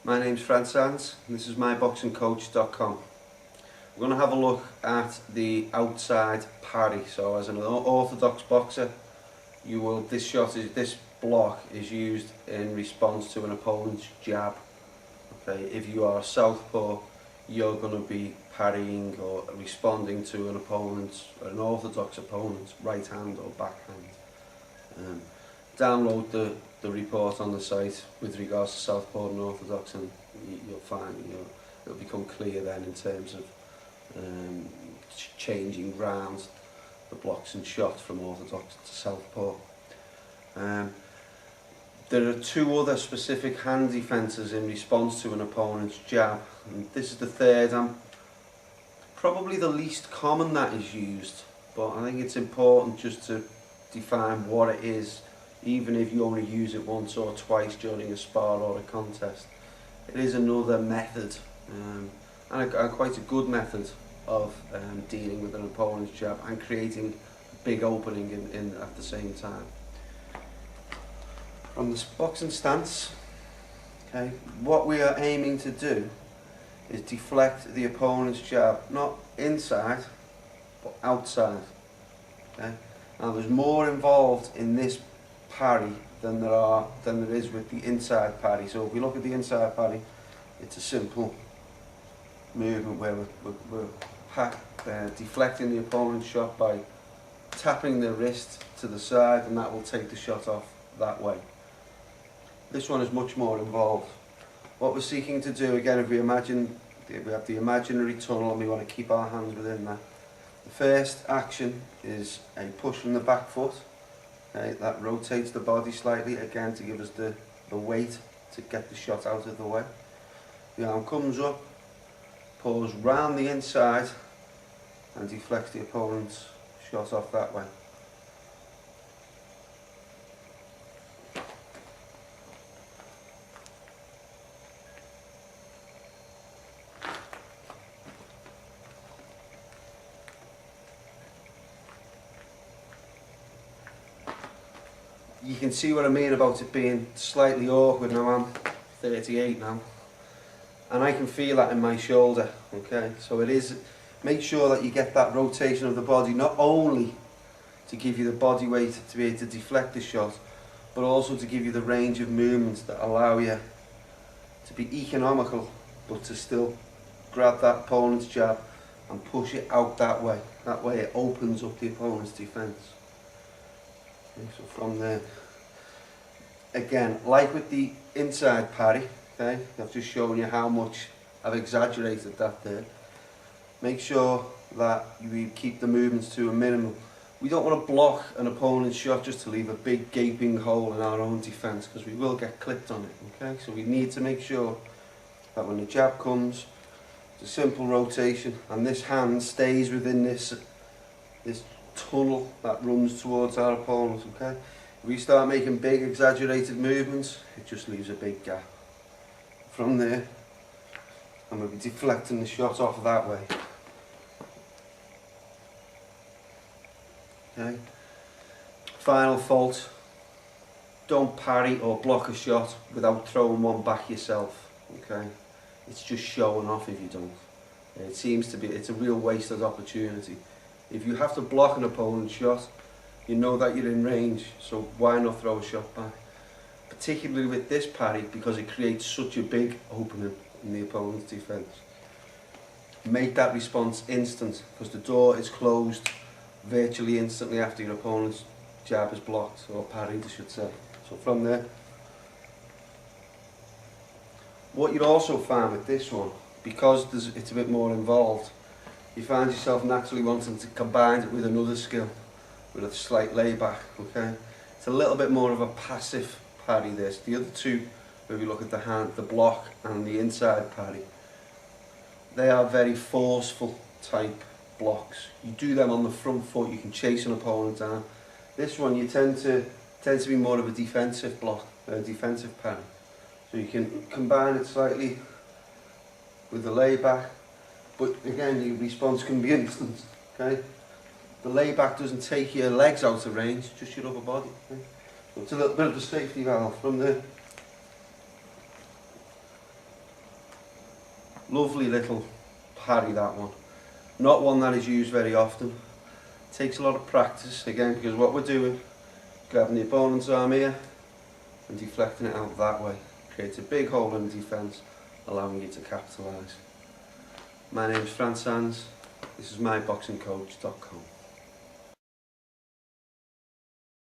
My name's Fred Sands and this is myboxingcoach.com. We're going to have a look at the outside parry. So as an orthodox boxer, this block is used in response to an opponent's jab. Okay, if you are a southpaw, you're going to be parrying or responding to an orthodox opponent's right hand or backhand. Download the report on the site with regards to southpaw and orthodox, and you'll find it'll become clear then in terms of changing round the blocks and shots from orthodox to southpaw. There are two other specific hand defences in response to an opponent's jab, and this is the third and probably the least common that is used, but I think it's important just to define what it is, even if you only use it once or twice during a spar or a contest. It is another method, and quite a good method of dealing with an opponent's jab and creating a big opening in at the same time. From the boxing stance, okay, what we are aiming to do is deflect the opponent's jab, not inside, but outside. Okay? Now there's more involved in this parry than there is with the inside parry. So if we look at the inside parry, it's a simple movement where we're deflecting the opponent's shot by tapping the wrist to the side, and that will take the shot off that way. This one is much more involved. What we're seeking to do, again, if we have the imaginary tunnel and we want to keep our hands within that, the first action is a push from the back foot. Okay, that rotates the body slightly, again to give us the weight to get the shot out of the way. The arm comes up, pulls round the inside and deflects the opponent's shot off that way. You can see what I mean about it being slightly awkward. Now I'm 38 now, and I can feel that in my shoulder. Okay, so it is, make sure that you get that rotation of the body, not only to give you the body weight to be able to deflect the shot, but also to give you the range of movements that allow you to be economical, but to still grab that opponent's jab and push it out that way. That way it opens up the opponent's defence. Okay, so from there, again, like with the inside parry, okay, I've just shown you how much I've exaggerated that there. Make sure that you keep the movements to a minimum. We don't want to block an opponent's shot just to leave a big gaping hole in our own defence, because we will get clipped on it. Okay, so we need to make sure that when the jab comes, it's a simple rotation and this hand stays within this tunnel that runs towards our opponent. Okay, if we start making big exaggerated movements, it just leaves a big gap. From there, I'm going to be deflecting the shot off that way. Okay, final fault: don't parry or block a shot without throwing one back yourself. Okay, it's just showing off if you don't. It seems to be, it's a real wasted opportunity. If you have to block an opponent's shot, you know that you're in range, so why not throw a shot back? Particularly with this parry, because it creates such a big opening in the opponent's defence. Make that response instant, because the door is closed virtually instantly after your opponent's jab is blocked, or parried I should say. So from there, what you'd also find with this one, because it's a bit more involved, you find yourself naturally wanting to combine it with another skill, with a slight layback. Okay, it's a little bit more of a passive parry. This, the other two, if you look at the hand, the block and the inside parry, they are very forceful type blocks. You do them on the front foot, you can chase an opponent down. This one, you tend to be more of a defensive block, a defensive parry. So you can combine it slightly with the layback. But again, your response can be instant. Okay, the layback doesn't take your legs out of range, just your upper body. Okay? So it's a little bit of a safety valve from there. Lovely little parry, that one. Not one that is used very often. Takes a lot of practice, again, because what we're doing, grabbing the opponent's arm here and deflecting it out that way. Creates a big hole in the defence, allowing you to capitalise. My name's Franz Sands. This is myboxingcoach.com.